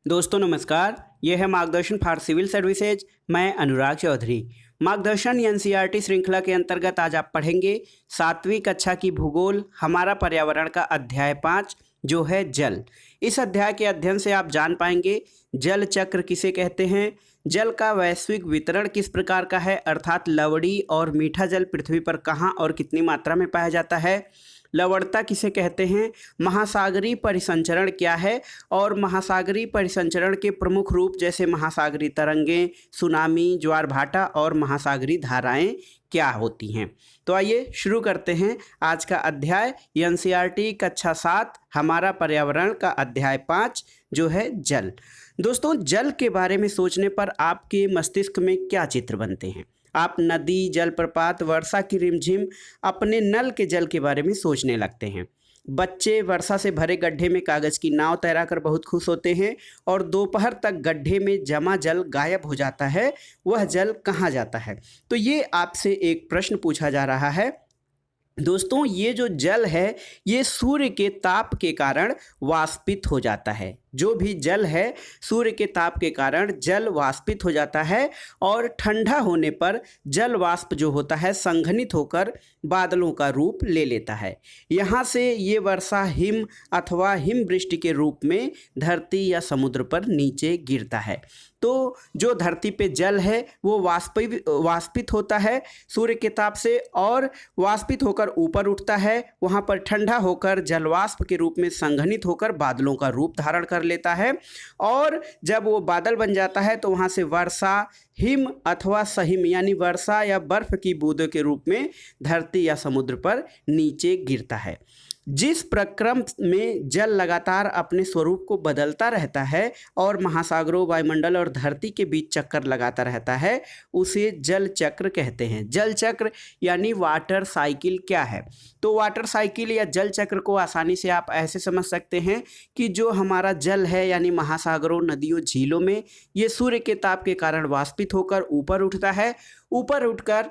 दोस्तों नमस्कार, यह है मार्गदर्शन फॉर सिविल सर्विसेज। मैं अनुराग चौधरी। मार्गदर्शन एनसीईआरटी श्रृंखला के अंतर्गत आज आप पढ़ेंगे 7वीं कक्षा की भूगोल हमारा पर्यावरण का अध्याय 5 जो है जल। इस अध्याय के अध्ययन से आप जान पाएंगे जल चक्र किसे कहते हैं, जल का वैश्विक वितरण किस प्रकार का है, अर्थात लवणी और मीठा जल पृथ्वी पर कहाँ और कितनी मात्रा में पाया जाता है, लवणता किसे कहते हैं, महासागरीय परिसंचरण क्या है और महासागरीय परिसंचरण के प्रमुख रूप जैसे महासागरीय तरंगें, सुनामी, ज्वार भाटा और महासागरीय धाराएं क्या होती हैं। तो आइए शुरू करते हैं आज का अध्याय एनसीईआरटी कक्षा 7 हमारा पर्यावरण का अध्याय 5 जो है जल। दोस्तों जल के बारे में सोचने पर आपके मस्तिष्क में क्या चित्र बनते हैं? आप नदी, जलप्रपात, वर्षा की रिमझिम, अपने नल के जल के बारे में सोचने लगते हैं। बच्चे वर्षा से भरे गड्ढे में कागज़ की नाव तैराकर बहुत खुश होते हैं और दोपहर तक गड्ढे में जमा जल गायब हो जाता है। वह जल कहाँ जाता है? तो ये आपसे एक प्रश्न पूछा जा रहा है। दोस्तों ये जो जल है ये सूर्य के ताप के कारण वाष्पित हो जाता है। जो भी जल है सूर्य के ताप के कारण जल वाष्पित हो जाता है और ठंडा होने पर जल वाष्प जो होता है संघनित होकर बादलों का रूप ले लेता है। यहाँ से ये वर्षा हिम अथवा हिमवृष्टि के रूप में धरती या समुद्र पर नीचे गिरता है। तो जो धरती पे जल है वो वाष्पित होता है सूर्य के ताप से और वाष्पित होकर ऊपर उठता है, वहाँ पर ठंडा होकर जलवाष्प के रूप में संघनित होकर बादलों का रूप धारण कर लेता है और जब वो बादल बन जाता है तो वहाँ से वर्षा हिम अथवा सहिम यानी वर्षा या बर्फ की बूंदों के रूप में धरती या समुद्र पर नीचे गिरता है। जिस प्रक्रम में जल लगातार अपने स्वरूप को बदलता रहता है और महासागरों, वायुमंडल और धरती के बीच चक्कर लगाता रहता है उसे जल चक्र कहते हैं। जल चक्र यानी वाटर साइकिल क्या है? तो वाटर साइकिल या जल चक्र को आसानी से आप ऐसे समझ सकते हैं कि जो हमारा जल है यानी महासागरों, नदियों, झीलों में ये सूर्य के ताप के कारण वाष्पित होकर ऊपर उठता है। ऊपर उठकर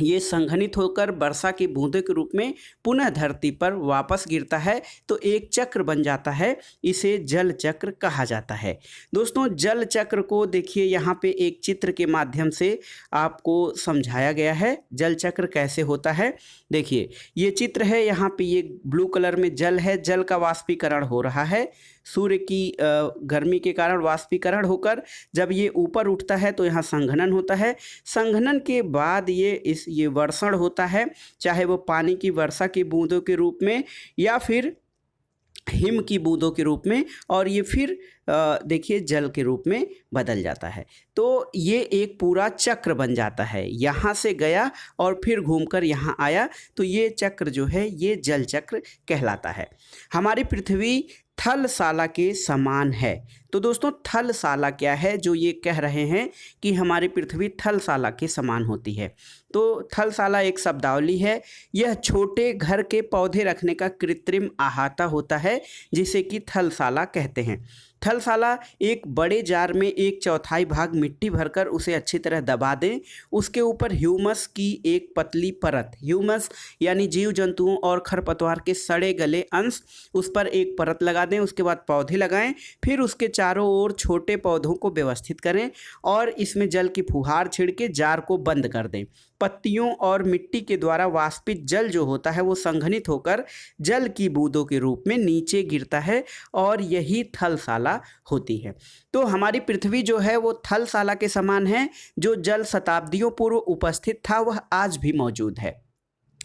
ये संघनित होकर वर्षा की बूंदों के रूप में पुनः धरती पर वापस गिरता है तो एक चक्र बन जाता है। इसे जल चक्र कहा जाता है। दोस्तों जल चक्र को देखिए यहाँ पे एक चित्र के माध्यम से आपको समझाया गया है जल चक्र कैसे होता है। देखिए ये चित्र है, यहाँ पे ये ब्लू कलर में जल है, जल का वाष्पीकरण हो रहा है सूर्य की गर्मी के कारण वाष्पीकरण होकर जब ये ऊपर उठता है तो यहाँ संघनन होता है। संघनन के बाद ये वर्षण होता है, चाहे वो पानी की वर्षा की बूंदों के रूप में या फिर हिम की बूंदों के रूप में, और ये फिर देखिए जल के रूप में बदल जाता है। तो ये एक पूरा चक्र बन जाता है, यहाँ से गया और फिर घूमकर यहाँ आया, तो ये चक्र जो है ये जल चक्र कहलाता है। हमारी पृथ्वी थलशाला के समान है। तो दोस्तों थलशाला क्या है? जो ये कह रहे हैं कि हमारी पृथ्वी थलशाला के समान होती है। तो थलशाला एक शब्दावली है, यह छोटे घर के पौधे रखने का कृत्रिम अहाता होता है जिसे कि थलशाला कहते हैं। थलशाला एक बड़े जार में 1/4 भाग मिट्टी भरकर उसे अच्छी तरह दबा दें, उसके ऊपर ह्यूमस की एक पतली परत, ह्यूमस यानी जीव जंतुओं और खरपतवार के सड़े गले अंश, उस पर एक परत लगा दें। उसके बाद पौधे लगाएं, फिर उसके चारों ओर छोटे पौधों को व्यवस्थित करें और इसमें जल की फुहार छिड़के जार को बंद कर दें। पत्तियों और मिट्टी के द्वारा वाष्पित जल जो होता है वो संघनित होकर जल की बूंदों के रूप में नीचे गिरता है और यही थलशाला होती है। तो हमारी पृथ्वी जो है वो थलशाला के समान है। जो जल शताब्दियों पूर्व उपस्थित था वह आज भी मौजूद है।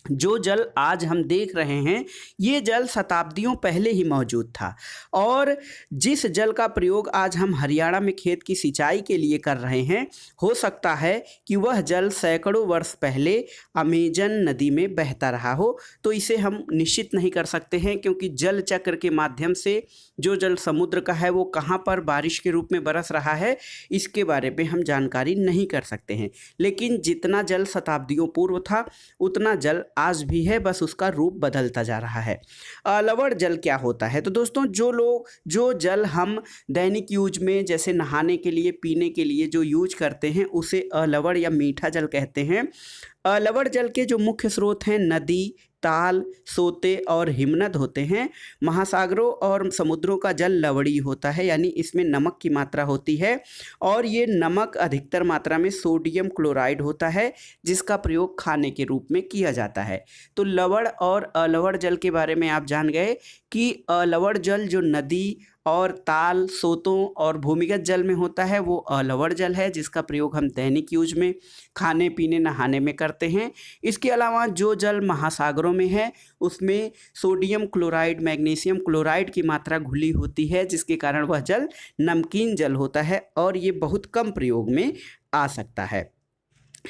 जो जल आज हम देख रहे हैं ये जल शताब्दियों पहले ही मौजूद था और जिस जल का प्रयोग आज हम हरियाणा में खेत की सिंचाई के लिए कर रहे हैं हो सकता है कि वह जल सैकड़ों वर्ष पहले अमेजन नदी में बहता रहा हो। तो इसे हम निश्चित नहीं कर सकते हैं क्योंकि जल चक्र के माध्यम से जो जल समुद्र का है वो कहाँ पर बारिश के रूप में बरस रहा है इसके बारे में हम जानकारी नहीं कर सकते हैं। लेकिन जितना जल शताब्दियों पूर्व था उतना जल आज भी है, बस उसका रूप बदलता जा रहा है। लवण जल क्या होता है? तो दोस्तों जो जल हम दैनिक यूज में जैसे नहाने के लिए, पीने के लिए जो यूज करते हैं उसे अलवण या मीठा जल कहते हैं। लवण जल के जो मुख्य स्रोत हैं नदी, ताल, सोते और हिमनद होते हैं। महासागरों और समुद्रों का जल लवणीय होता है, यानी इसमें नमक की मात्रा होती है और ये नमक अधिकतर मात्रा में सोडियम क्लोराइड होता है, जिसका प्रयोग खाने के रूप में किया जाता है। तो लवण और अलवण जल के बारे में आप जान गए कि अलवण जल जो नदी और ताल, सोतों और भूमिगत जल में होता है वो अलवण जल है, जिसका प्रयोग हम दैनिक यूज में खाने पीने नहाने में करते हैं। इसके अलावा जो जल महासागरों में है उसमें सोडियम क्लोराइड, मैग्नीशियम क्लोराइड की मात्रा घुली होती है, जिसके कारण वह जल नमकीन जल होता है और ये बहुत कम प्रयोग में आ सकता है।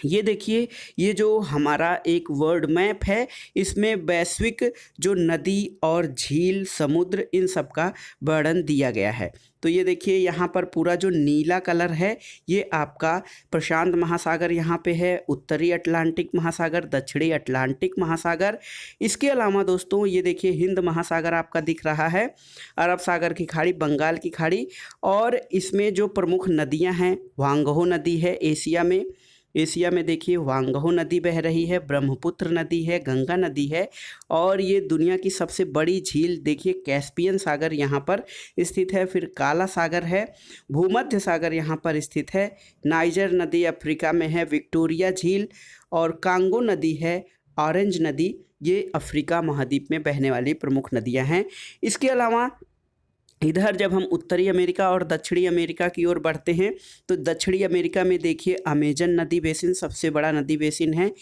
ये देखिए, ये जो हमारा एक वर्ल्ड मैप है इसमें वैश्विक जो नदी और झील, समुद्र, इन सब का वर्णन दिया गया है। तो ये देखिए यहाँ पर पूरा जो नीला कलर है ये आपका प्रशांत महासागर यहाँ पे है, उत्तरी अटलांटिक महासागर, दक्षिणी अटलांटिक महासागर। इसके अलावा दोस्तों ये देखिए हिंद महासागर आपका दिख रहा है, अरब सागर की खाड़ी, बंगाल की खाड़ी। और इसमें जो प्रमुख नदियाँ हैं, वांगहो नदी है एशिया में देखिए वांगहो नदी बह रही है, ब्रह्मपुत्र नदी है, गंगा नदी है। और ये दुनिया की सबसे बड़ी झील देखिए कैस्पियन सागर यहाँ पर स्थित है, फिर काला सागर है, भूमध्य सागर यहाँ पर स्थित है, नाइजर नदी अफ्रीका में है, विक्टोरिया झील और कांगो नदी है, ऑरेंज नदी, ये अफ्रीका महाद्वीप में बहने वाली प्रमुख नदियाँ हैं। इसके अलावा इधर जब हम उत्तरी अमेरिका और दक्षिणी अमेरिका की ओर बढ़ते हैं तो दक्षिणी अमेरिका में देखिए अमेजन नदी बेसिन सबसे बड़ा नदी बेसिन है।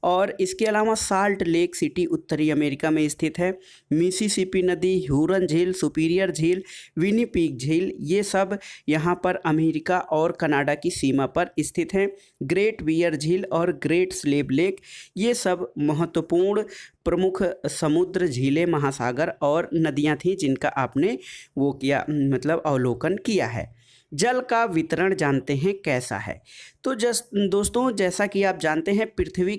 और इसके अलावा साल्ट लेक सिटी उत्तरी अमेरिका में स्थित है, मिसिसिपी नदी, ह्यूरन झील, सुपीरियर झील, विनिपिग झील, ये सब यहाँ पर अमेरिका और कनाडा की सीमा पर स्थित हैं। ग्रेट बियर झील और ग्रेट स्लेव लेक, ये सब महत्वपूर्ण प्रमुख समुद्र, झीलें, महासागर और नदियाँ थीं जिनका आपने वो किया, मतलब अवलोकन किया है। जल का वितरण जानते हैं कैसा है? तो दोस्तों जैसा कि आप जानते हैं पृथ्वी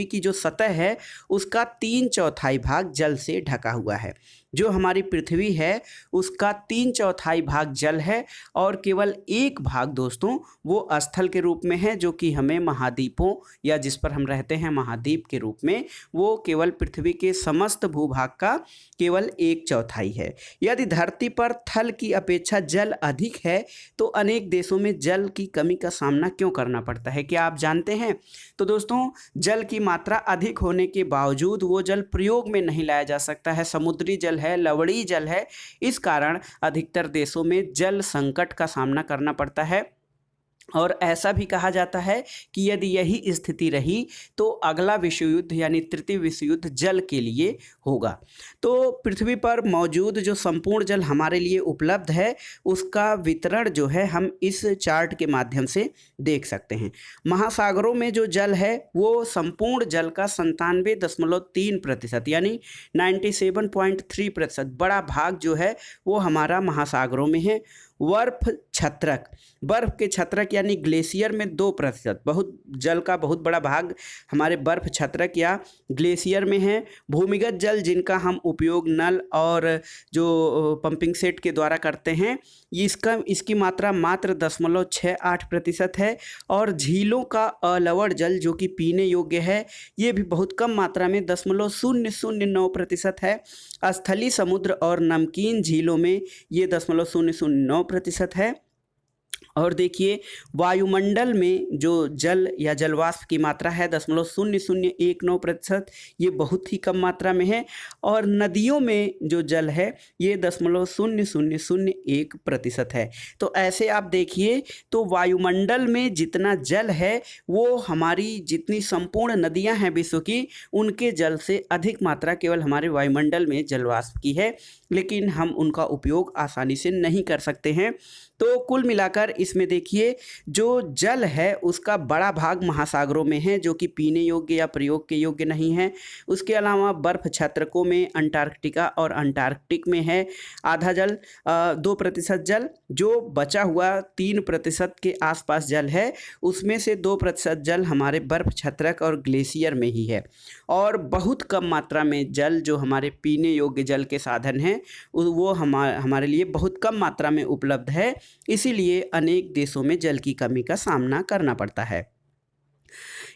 की जो सतह है उसका 3/4 भाग जल से ढका हुआ है। जो हमारी पृथ्वी है उसका 3/4 भाग जल है और केवल 1 भाग दोस्तों वो स्थल के रूप में है, जो कि हमें महाद्वीपों या जिस पर हम रहते हैं महाद्वीप के रूप में, वो केवल पृथ्वी के समस्त भूभाग का केवल 1/4 है। यदि धरती पर थल की अपेक्षा जल अधिक है तो अनेक देशों में जल की कमी का सामना क्यों करना पड़ता है, क्या आप जानते हैं? तो दोस्तों जल की मात्रा अधिक होने के बावजूद वो जल प्रयोग में नहीं लाया जा सकता है। समुद्री जल है, लवणीय जल है, इस कारण अधिकतर देशों में जल संकट का सामना करना पड़ता है। और ऐसा भी कहा जाता है कि यदि यही स्थिति रही तो अगला विश्व युद्ध यानी तृतीय विश्व युद्ध जल के लिए होगा। तो पृथ्वी पर मौजूद जो संपूर्ण जल हमारे लिए उपलब्ध है उसका वितरण जो है हम इस चार्ट के माध्यम से देख सकते हैं। महासागरों में जो जल है वो संपूर्ण जल का 97.3% यानी 97.3% बड़ा भाग जो है वो हमारा महासागरों में है। बर्फ के छत्रक यानी ग्लेशियर में 2%, बहुत जल का बहुत बड़ा भाग हमारे बर्फ छत्रक या ग्लेशियर में है। भूमिगत जल जिनका हम उपयोग नल और जो पंपिंग सेट के द्वारा करते हैं इसकी मात्रा मात्र 0.68% है। और झीलों का अलवण जल जो कि पीने योग्य है ये भी बहुत कम मात्रा में 0.009% है। स्थलीय समुद्र और नमकीन झीलों में ये 0.009% है। और देखिए वायुमंडल में जो जल या जलवाष्प की मात्रा है 0.0019%, ये बहुत ही कम मात्रा में है। और नदियों में जो जल है ये 0.0001% है। तो ऐसे आप देखिए तो वायुमंडल में जितना जल है वो हमारी जितनी संपूर्ण नदियां हैं विश्व की उनके जल से अधिक मात्रा केवल हमारे वायुमंडल में जलवाष्प की है, लेकिन हम उनका उपयोग आसानी से नहीं कर सकते हैं। तो कुल मिलाकर इसमें देखिए जो जल है उसका बड़ा भाग महासागरों में है जो कि पीने योग्य या प्रयोग के योग्य नहीं है। उसके अलावा बर्फ क्षेत्रकों में अंटार्कटिका और अंटार्कटिक में है आधा जल, 2% जल। जो बचा हुआ 3% के आसपास जल है उसमें से 2% जल हमारे बर्फ क्षेत्रक और ग्लेशियर में ही है। और बहुत कम मात्रा में जल जो हमारे पीने योग्य जल के साधन हैं वो हमारे लिए बहुत कम मात्रा में उपलब्ध है, इसीलिए अनेक देशों में जल की कमी का सामना करना पड़ता है।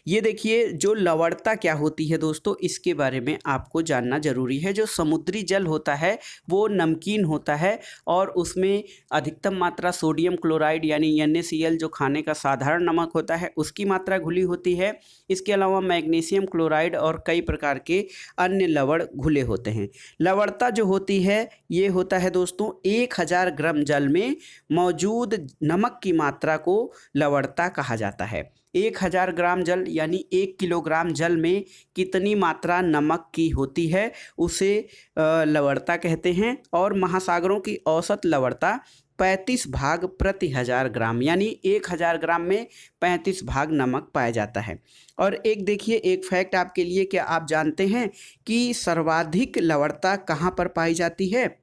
ये देखिए, जो लवणता क्या होती है दोस्तों, इसके बारे में आपको जानना ज़रूरी है। जो समुद्री जल होता है वो नमकीन होता है और उसमें अधिकतम मात्रा सोडियम क्लोराइड यानी NaCl जो खाने का साधारण नमक होता है उसकी मात्रा घुली होती है। इसके अलावा मैग्नीशियम क्लोराइड और कई प्रकार के अन्य लवण घुले होते हैं। लवणता जो होती है ये होता है दोस्तों 1000 ग्राम जल में मौजूद नमक की मात्रा को लवणता कहा जाता है। 1000 ग्राम जल यानी 1 किलोग्राम जल में कितनी मात्रा नमक की होती है उसे लवणता कहते हैं। और महासागरों की औसत लवणता 35 भाग प्रति 1000 ग्राम यानी 1000 ग्राम में 35 भाग नमक पाया जाता है। और एक देखिए, एक फैक्ट आपके लिए, क्या आप जानते हैं कि सर्वाधिक लवणता कहाँ पर पाई जाती है?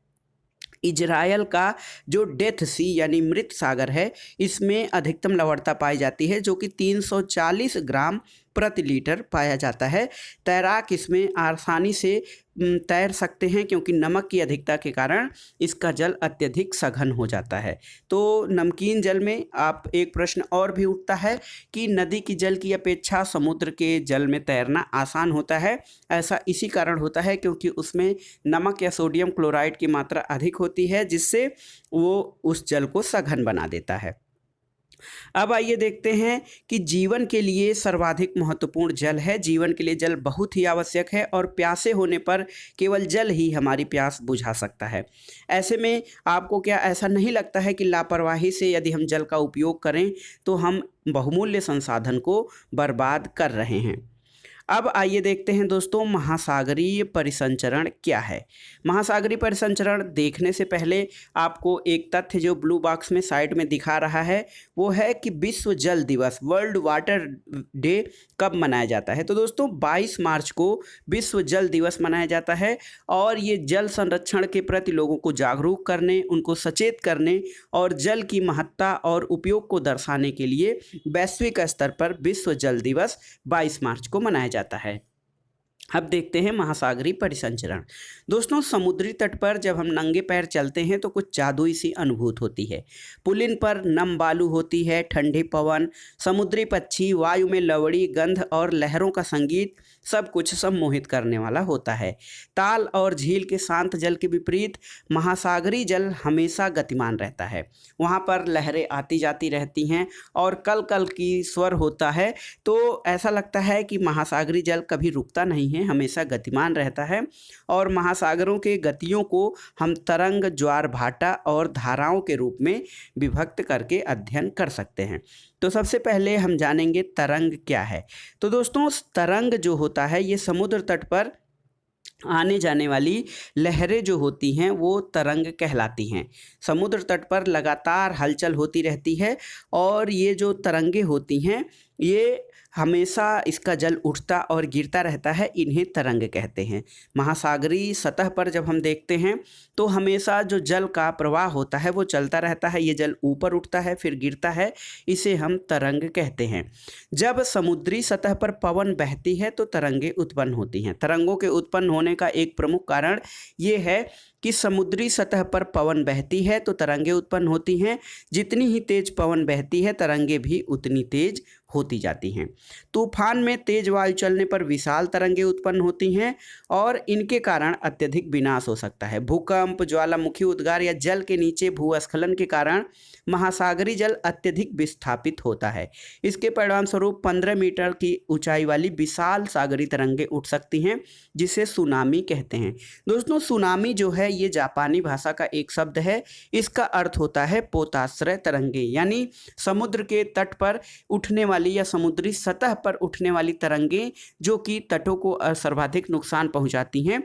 इजराइल का जो डेथ सी यानी मृत सागर है, इसमें अधिकतम लवणता पाई जाती है जो कि 340 ग्राम प्रति लीटर पाया जाता है। तैराक इसमें आसानी से तैर सकते हैं क्योंकि नमक की अधिकता के कारण इसका जल अत्यधिक सघन हो जाता है। तो नमकीन जल में आप एक प्रश्न और भी उठता है कि नदी की जल की अपेक्षा समुद्र के जल में तैरना आसान होता है। ऐसा इसी कारण होता है क्योंकि उसमें नमक या सोडियम क्लोराइड की मात्रा अधिक होती है जिससे वो उस जल को सघन बना देता है। अब आइए देखते हैं कि जीवन के लिए सर्वाधिक महत्वपूर्ण जल है। जीवन के लिए जल बहुत ही आवश्यक है और प्यासे होने पर केवल जल ही हमारी प्यास बुझा सकता है। ऐसे में आपको क्या ऐसा नहीं लगता है कि लापरवाही से यदि हम जल का उपयोग करें तो हम बहुमूल्य संसाधन को बर्बाद कर रहे हैं? अब आइए देखते हैं दोस्तों, महासागरीय परिसंचरण क्या है। महासागरीय परिसंचरण देखने से पहले आपको एक तथ्य जो ब्लू बॉक्स में साइड में दिखा रहा है वो है कि विश्व जल दिवस, वर्ल्ड वाटर डे कब मनाया जाता है। तो दोस्तों 22 मार्च को विश्व जल दिवस मनाया जाता है और ये जल संरक्षण के प्रति लोगों को जागरूक करने, उनको सचेत करने और जल की महत्ता और उपयोग को दर्शाने के लिए वैश्विक स्तर पर विश्व जल दिवस 22 मार्च को मनाया जाता है। अब देखते हैं महासागरीय परिसंचरण। दोस्तों समुद्री तट पर जब हम नंगे पैर चलते हैं तो कुछ जादुई सी अनुभूति होती है। पुलिन पर नम बालू होती है, ठंडे पवन, समुद्री पक्षी, वायु में लवड़ी गंध और लहरों का संगीत सब कुछ सम्मोहित करने वाला होता है। ताल और झील के शांत जल के विपरीत महासागरीय जल हमेशा गतिमान रहता है। वहाँ पर लहरें आती जाती रहती हैं और कल कल की स्वर होता है। तो ऐसा लगता है कि महासागरीय जल कभी रुकता नहीं है, हमेशा गतिमान रहता है। और महासागरों के गतियों को हम तरंग, ज्वार भाटा और धाराओं के रूप में विभक्त करके अध्ययन कर सकते हैं। तो सबसे पहले हम जानेंगे तरंग क्या है। तो दोस्तों तरंग जो होता है ये समुद्र तट पर आने जाने वाली लहरें जो होती हैं वो तरंग कहलाती हैं। समुद्र तट पर लगातार हलचल होती रहती है और ये जो तरंगे होती हैं ये हमेशा इसका जल उठता और गिरता रहता है, इन्हें तरंग कहते हैं। महासागरीय सतह पर जब हम देखते हैं तो हमेशा जो जल का प्रवाह होता है वो चलता रहता है, ये जल ऊपर उठता है फिर गिरता है, इसे हम तरंग कहते हैं। जब समुद्री सतह पर पवन बहती है तो तरंगे उत्पन्न होती हैं। तरंगों के उत्पन्न होने का एक प्रमुख कारण ये है कि समुद्री सतह पर पवन बहती है तो तरंगे उत्पन्न होती हैं। जितनी ही तेज पवन बहती है तरंगे भी उतनी तेज होती जाती हैं। तूफान में तेज वायु चलने पर विशाल तरंगे उत्पन्न होती हैं और इनके कारण अत्यधिक विनाश हो सकता है। भूकंप, ज्वालामुखी उद्गार या जल के नीचे भूस्खलन के कारण महासागरीय जल अत्यधिक विस्थापित होता है। इसके परिणाम स्वरूप 15 मीटर की ऊंचाई वाली विशाल सागरीय तरंगे उठ सकती हैं जिसे सुनामी कहते हैं। दोस्तों सुनामी जो है ये जापानी भाषा का एक शब्द है। इसका अर्थ होता है पोताश्रय तरंगे, यानी समुद्र के तट पर उठने वाली या समुद्री सतह पर उठने वाली तरंगे जो कि तटों को सर्वाधिक नुकसान पहुंचाती हैं,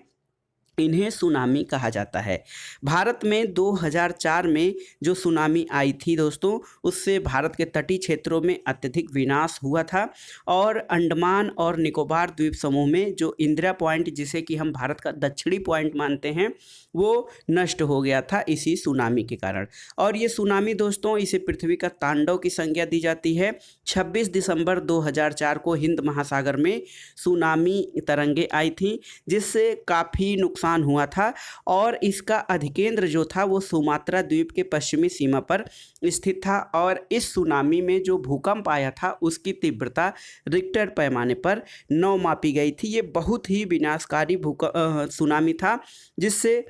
इन्हें सुनामी कहा जाता है। भारत में 2004 में जो सुनामी आई थी दोस्तों, उससे भारत के तटीय क्षेत्रों में अत्यधिक विनाश हुआ था और अंडमान और निकोबार द्वीप समूह में जो इंदिरा पॉइंट, जिसे कि हम भारत का दक्षिणी पॉइंट मानते हैं, वो नष्ट हो गया था इसी सुनामी के कारण। और ये सुनामी दोस्तों, इसे पृथ्वी का तांडव की संज्ञा दी जाती है। 26 दिसंबर 2004 को हिंद महासागर में सुनामी तरंगे आई थी, जिससे काफ़ी नुकसान हुआ था और इसका अधिकेंद्र जो था वो सुमात्रा द्वीप के पश्चिमी सीमा पर स्थित था। और इस सुनामी में जो भूकंप आया था उसकी तीव्रता रिक्टर पैमाने पर 9 मापी गई थी। ये बहुत ही विनाशकारी सुनामी था, जिससे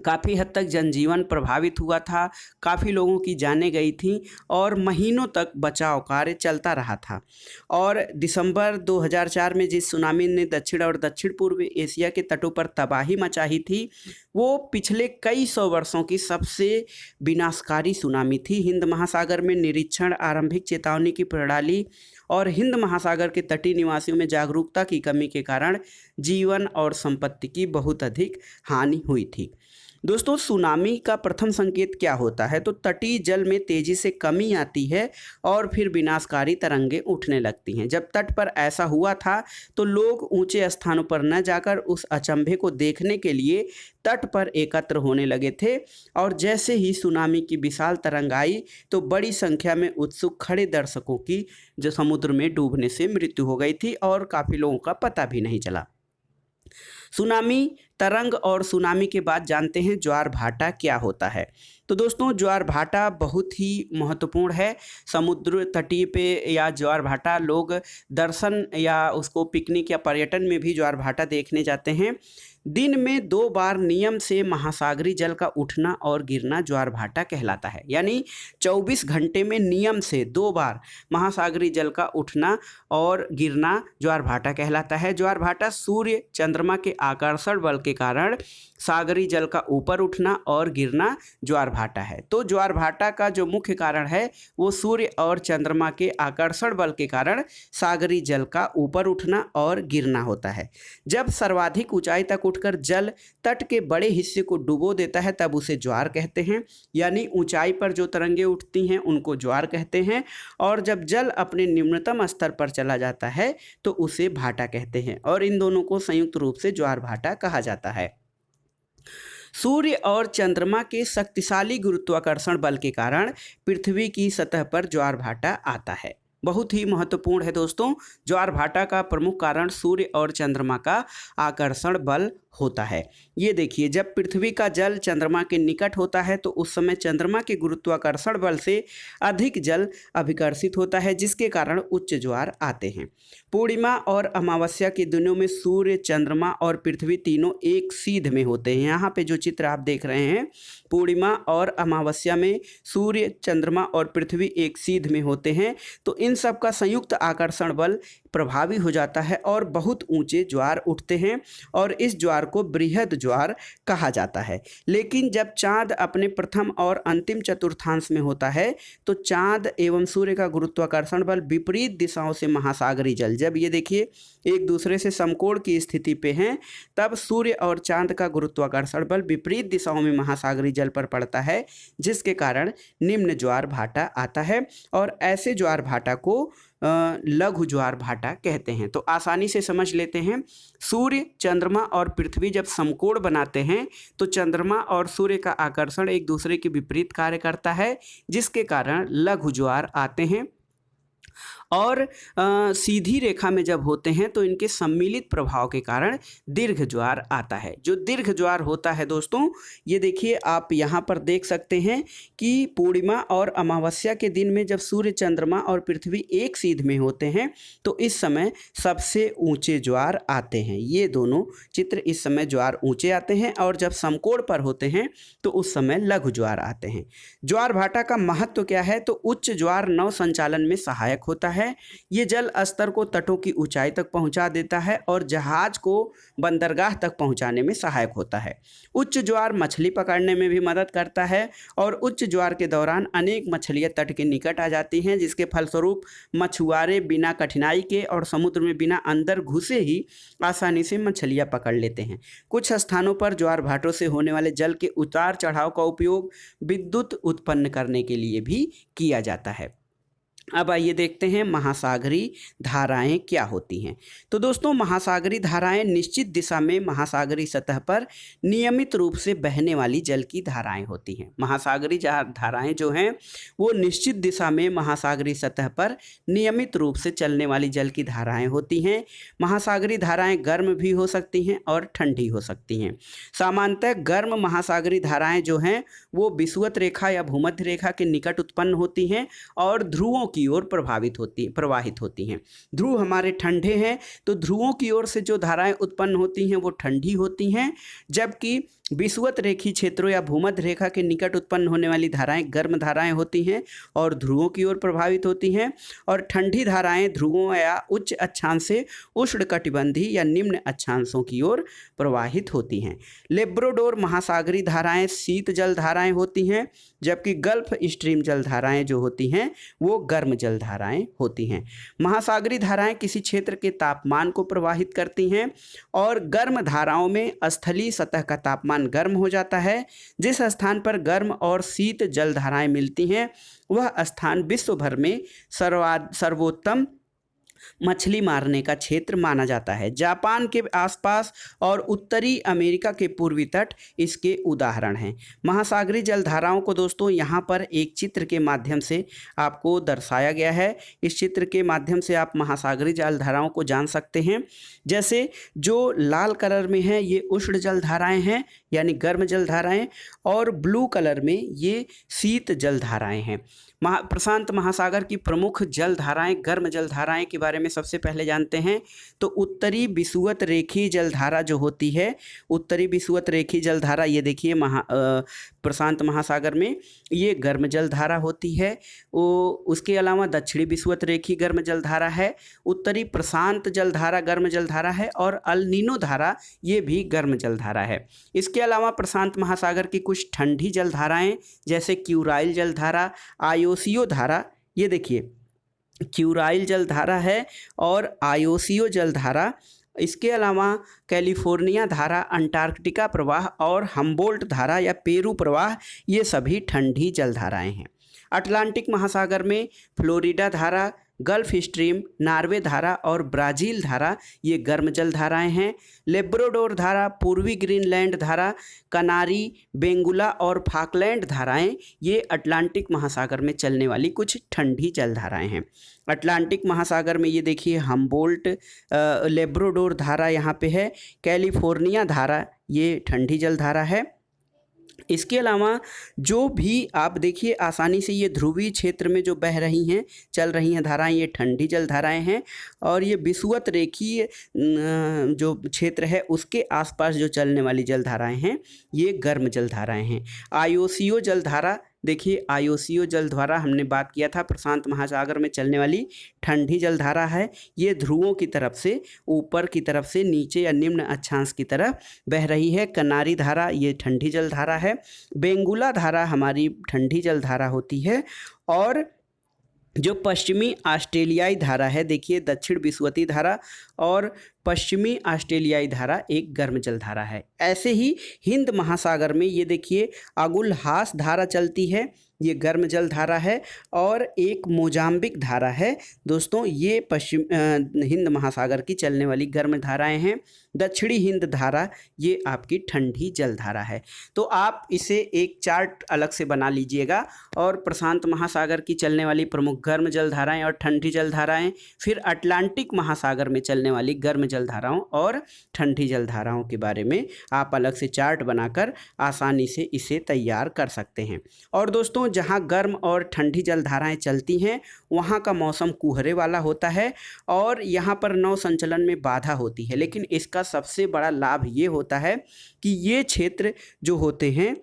काफ़ी हद तक जनजीवन प्रभावित हुआ था, काफ़ी लोगों की जानें गई थीं और महीनों तक बचाव कार्य चलता रहा था। और दिसंबर 2004 में जिस सुनामी ने दक्षिण और दक्षिण पूर्व एशिया के तटों पर तबाही मचाई थी, वो पिछले कई सौ वर्षों की सबसे विनाशकारी सुनामी थी। हिंद महासागर में निरीक्षण, आरंभिक चेतावनी की प्रणाली और हिंद महासागर के तटीय निवासियों में जागरूकता की कमी के कारण जीवन और संपत्ति की बहुत अधिक हानि हुई थी। दोस्तों, सुनामी का प्रथम संकेत क्या होता है? तो तटीय जल में तेजी से कमी आती है और फिर विनाशकारी तरंगें उठने लगती हैं। जब तट पर ऐसा हुआ था तो लोग ऊंचे स्थानों पर न जाकर उस अचंभे को देखने के लिए तट पर एकत्र होने लगे थे। और जैसे ही सुनामी की विशाल तरंग आई तो बड़ी संख्या में उत्सुक खड़े दर्शकों की जो समुद्र में डूबने से मृत्यु हो गई थी और काफ़ी लोगों का पता भी नहीं चला। सुनामी तरंग और सुनामी के बाद जानते हैं ज्वार भाटा क्या होता है। तो दोस्तों, ज्वार भाटा बहुत ही महत्वपूर्ण है। समुद्र तटीय पे या ज्वार भाटा लोग दर्शन या उसको पिकनिक या पर्यटन में भी ज्वार भाटा देखने जाते हैं। दिन में 2 बार नियम से महासागरी जल का उठना और गिरना ज्वार भाटा कहलाता है। यानी 24 घंटे में नियम से 2 बार महासागरी जल का उठना और गिरना ज्वार भाटा कहलाता है। ज्वार भाटा सूर्य चंद्रमा के आकर्षण बल के कारण सागरी जल का ऊपर उठना और गिरना ज्वार भाटा है। तो ज्वार भाटा का जो मुख्य कारण है वो सूर्य और चंद्रमा के आकर्षण बल के कारण सागरी जल का ऊपर उठना और गिरना होता है। जब सर्वाधिक ऊंचाई तक उठकर जल तट के बड़े हिस्से को डुबो देता है तब उसे ज्वार कहते हैं। यानी ऊंचाई पर जो तरंगे उठती हैं उनको ज्वार कहते हैं। और जब जल अपने निम्नतम स्तर पर चला जाता है तो उसे भाटा कहते हैं। और इन दोनों को संयुक्त रूप से ज्वार भाटा कहा जाता है। सूर्य और चंद्रमा के शक्तिशाली गुरुत्वाकर्षण बल के कारण पृथ्वी की सतह पर ज्वार भाटा आता है। बहुत ही महत्वपूर्ण है दोस्तों। ज्वार भाटा का प्रमुख कारण सूर्य और चंद्रमा का आकर्षण बल होता है। ये देखिए, जब पृथ्वी का जल चंद्रमा के निकट होता है तो उस समय चंद्रमा के गुरुत्वाकर्षण बल से अधिक जल अभिकर्षित होता है, जिसके कारण उच्च ज्वार आते हैं। पूर्णिमा और अमावस्या के दिनों में सूर्य, चंद्रमा और पृथ्वी तीनों एक सीध में होते हैं। यहाँ पे जो चित्र आप देख रहे हैं, पूर्णिमा और अमावस्या में सूर्य, चंद्रमा और पृथ्वी एक सीध में होते हैं। तो इन सब का संयुक्त आकर्षण बल प्रभावी हो जाता है और बहुत ऊंचे ज्वार उठते हैं और इस ज्वार को बृहद ज्वार कहा जाता है। लेकिन जब चांद अपने प्रथम और अंतिम चतुर्थांश में होता है तो चांद एवं सूर्य का गुरुत्वाकर्षण बल विपरीत दिशाओं से महासागरी जल, जब ये देखिए एक दूसरे से समकोण की स्थिति पे हैं, तब सूर्य और चांद का गुरुत्वाकर्षण बल विपरीत दिशाओं में महासागरी जल पर पड़ता है, जिसके कारण निम्न ज्वार भाटा आता है। और ऐसे ज्वार भाटा को लघु ज्वार भाटा कहते हैं। तो आसानी से समझ लेते हैं, सूर्य, चंद्रमा और पृथ्वी जब समकोण बनाते हैं तो चंद्रमा और सूर्य का आकर्षण एक दूसरे के विपरीत कार्य करता है, जिसके कारण लघु ज्वार आते हैं। और सीधी रेखा में जब होते हैं तो इनके सम्मिलित प्रभाव के कारण दीर्घ ज्वार आता है। जो दीर्घ ज्वार होता है दोस्तों, ये देखिए आप यहाँ पर देख सकते हैं कि पूर्णिमा और अमावस्या के दिन में जब सूर्य, चंद्रमा और पृथ्वी एक सीध में होते हैं तो इस समय सबसे ऊंचे ज्वार आते हैं। ये दोनों चित्र, इस समय ज्वार ऊंचे आते हैं और जब समकोण पर होते हैं तो उस समय लघु ज्वार आते हैं। ज्वार भाटा का महत्व क्या है? तो उच्च ज्वार नौ संचालन में सहायक होता है। ये जल स्तर को तटों की ऊंचाई तक पहुंचा देता है और जहाज को बंदरगाह तक पहुंचाने में सहायक होता है। उच्च ज्वार मछली पकड़ने में भी मदद करता है और उच्च ज्वार के दौरान अनेक मछलियां तट के निकट आ जाती हैं, जिसके फलस्वरूप मछुआरे बिना कठिनाई के और समुद्र में बिना अंदर घुसे ही आसानी से मछलियां पकड़ लेते हैं। कुछ स्थानों पर ज्वार भाटों से होने वाले जल के उतार चढ़ाव का उपयोग विद्युत उत्पन्न करने के लिए भी किया जाता है। अब आइए देखते हैं महासागरीय धाराएं क्या होती हैं। तो दोस्तों, महासागरीय धाराएं निश्चित दिशा में महासागरीय सतह पर नियमित रूप से बहने वाली जल की धाराएं होती हैं। महासागरीय धाराएं जो हैं वो निश्चित दिशा में महासागरीय सतह पर नियमित रूप से चलने वाली जल की धाराएं होती हैं। महासागरीय धाराएं गर्म भी हो सकती हैं और ठंडी हो सकती हैं। सामान्यतः गर्म महासागरीय धाराएं जो हैं वो विषुवत रेखा या भूमध्य रेखा के निकट उत्पन्न होती हैं और ध्रुवों की ओर प्रवाहित होती हैं। ध्रुव हमारे ठंडे हैं, तो ध्रुवों की ओर से जो धाराएं उत्पन्न होती हैं वो ठंडी होती हैं, जबकि विषुवत रेखीय क्षेत्रों या भूमध्य रेखा के निकट उत्पन्न होने वाली धाराएं गर्म धाराएं होती हैं और ध्रुवों की ओर प्रभावित होती हैं। और ठंडी धाराएं ध्रुवों या उच्च अक्षांश से उष्णकटिबंधीय या निम्न अक्षांशों की ओर प्रवाहित होती हैं। लेब्राडोर महासागरीय धाराएं शीत जल धाराएं होती हैं, जबकि गल्फ स्ट्रीम जल धाराएं जो होती हैं वो गर्म जल धाराएं होती हैं। महासागरीय धाराएं किसी क्षेत्र के तापमान को प्रवाहित करती हैं और गर्म धाराओं में स्थलीय सतह का तापमान गर्म हो जाता है। जिस स्थान पर गर्म और शीत जल धाराएं मिलती हैं वह स्थान विश्व भर में सर्वोत्तम मछली मारने का क्षेत्र माना जाता है। जापान के आसपास और उत्तरी अमेरिका के पूर्वी तट इसके उदाहरण हैं। महासागरीय जलधाराओं को दोस्तों यहाँ पर एक चित्र के माध्यम से आपको दर्शाया गया है। इस चित्र के माध्यम से आप महासागरीय जलधाराओं को जान सकते हैं। जैसे जो लाल कलर में है ये उष्ण जलधाराएं हैं यानी गर्म जलधाराएं, और ब्लू कलर में ये शीत जलधाराएं हैं। प्रशांत महासागर की प्रमुख जलधाराएं गर्म जलधाराएं के बारे में सबसे पहले जानते हैं। तो उत्तरी विषुवत रेखीय जलधारा जो होती है, उत्तरी विषुवत रेखीय जलधारा ये देखिए प्रशांत महासागर में ये गर्म जलधारा होती है। उसके अलावा दक्षिणी विषुवत रेखीय गर्म जलधारा है, उत्तरी प्रशांत जलधारा गर्म जलधारा है, और अल नीनो धारा ये भी गर्म जलधारा है। इसके अलावा प्रशांत महासागर की कुछ ठंडी जलधाराएं जैसे क्यूराइल जलधारा, आयोसियो धारा, ये देखिए क्यूराइल जलधारा है और आयोसियो जलधारा। इसके अलावा कैलिफोर्निया धारा, अंटार्कटिका प्रवाह और हम्बोल्ट धारा या पेरू प्रवाह ये सभी ठंडी जलधाराएं हैं। अटलांटिक महासागर में फ्लोरिडा धारा, गल्फ स्ट्रीम, नॉर्वे धारा और ब्राज़ील धारा ये गर्म जल धाराएँ हैं। लेब्राडोर धारा, पूर्वी ग्रीनलैंड धारा, कनारी, बेंगुला और फाकलैंड धाराएं ये अटलांटिक महासागर में चलने वाली कुछ ठंडी जल धाराएँ हैं। अटलांटिक महासागर में ये देखिए हम्बोल्ट लेब्राडोर धारा यहाँ पे है, कैलिफोर्निया धारा ये ठंडी जल धारा है। इसके अलावा जो भी आप देखिए आसानी से ये ध्रुवीय क्षेत्र में जो बह रही हैं चल रही हैं धाराएं ये ठंडी जल धाराएं हैं, और ये विषुवत रेखीय जो क्षेत्र है उसके आसपास जो चलने वाली जल धाराएं हैं ये गर्म जल धाराएं हैं। आयोसियो जल धारा, देखिए आयोसियो जलधारा हमने बात किया था प्रशांत महासागर में चलने वाली ठंडी जलधारा है। ये ध्रुवों की तरफ से ऊपर की तरफ से नीचे या निम्न अक्षांश की तरफ बह रही है। कनारी धारा ये ठंडी जलधारा है। बेंगुला धारा हमारी ठंडी जलधारा होती है। और जो पश्चिमी ऑस्ट्रेलियाई धारा है, देखिए दक्षिण विषुवतीय धारा और पश्चिमी ऑस्ट्रेलियाई धारा एक गर्म जल धारा है। ऐसे ही हिंद महासागर में ये देखिए अगुलहास धारा चलती है, ये गर्म जल धारा है। और एक मोजाम्बिक धारा है दोस्तों, ये पश्चिम हिंद महासागर की चलने वाली गर्म धाराएं हैं। दक्षिणी हिंद धारा ये आपकी ठंडी जल धारा है। तो आप इसे एक चार्ट अलग से बना लीजिएगा और प्रशांत महासागर की चलने वाली प्रमुख गर्म जल धाराएं और ठंडी जल धाराएं, फिर अटलांटिक महासागर में चलने वाली गर्म जल धाराओं और ठंडी जल धाराओं के बारे में आप अलग से चार्ट बनाकर आसानी से इसे तैयार कर सकते हैं। और दोस्तों जहाँ गर्म और ठंडी जल धाराएं चलती हैं वहाँ का मौसम कुहरे वाला होता है और यहाँ पर नौ संचलन में बाधा होती है। लेकिन इसका सबसे बड़ा लाभ ये होता है कि ये क्षेत्र जो होते हैं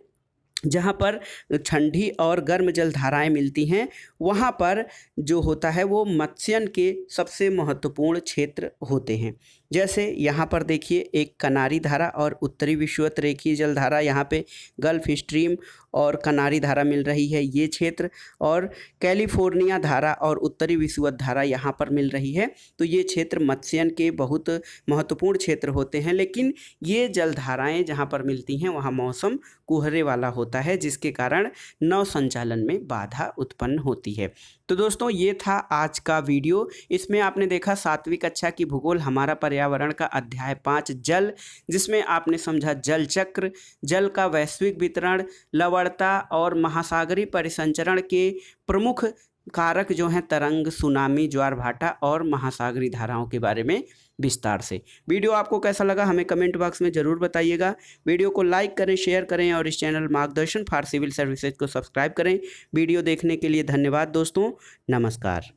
जहाँ पर ठंडी और गर्म जल धाराएं मिलती हैं वहाँ पर जो होता है वो मत्स्यन के सबसे महत्वपूर्ण क्षेत्र होते हैं। जैसे यहाँ पर देखिए एक कनारी धारा और उत्तरी विषुवत रेखीय जलधारा, यहाँ पे गल्फ स्ट्रीम और कनारी धारा मिल रही है ये क्षेत्र, और कैलिफोर्निया धारा और उत्तरी विषुवत धारा यहाँ पर मिल रही है। तो ये क्षेत्र मत्स्यन के बहुत महत्वपूर्ण क्षेत्र होते हैं, लेकिन ये जलधाराएं जहाँ पर मिलती हैं वहाँ मौसम कुहरे वाला होता है, जिसके कारण नौ संचालन में बाधा उत्पन्न होती है। तो दोस्तों ये था आज का वीडियो। इसमें आपने देखा 7वीं कक्षा की भूगोल हमारा पर्यावरण का अध्याय 5 जल, जिसमें आपने समझा जल चक्र, जल का वैश्विक वितरण, लवणता और महासागरीय परिसंचरण के प्रमुख कारक जो हैं तरंग, सुनामी, ज्वार भाटा और महासागरीय धाराओं के बारे में विस्तार से। वीडियो आपको कैसा लगा हमें कमेंट बॉक्स में ज़रूर बताइएगा। वीडियो को लाइक करें, शेयर करें और इस चैनल मार्गदर्शन फॉर सिविल सर्विसेज को सब्सक्राइब करें। वीडियो देखने के लिए धन्यवाद दोस्तों, नमस्कार।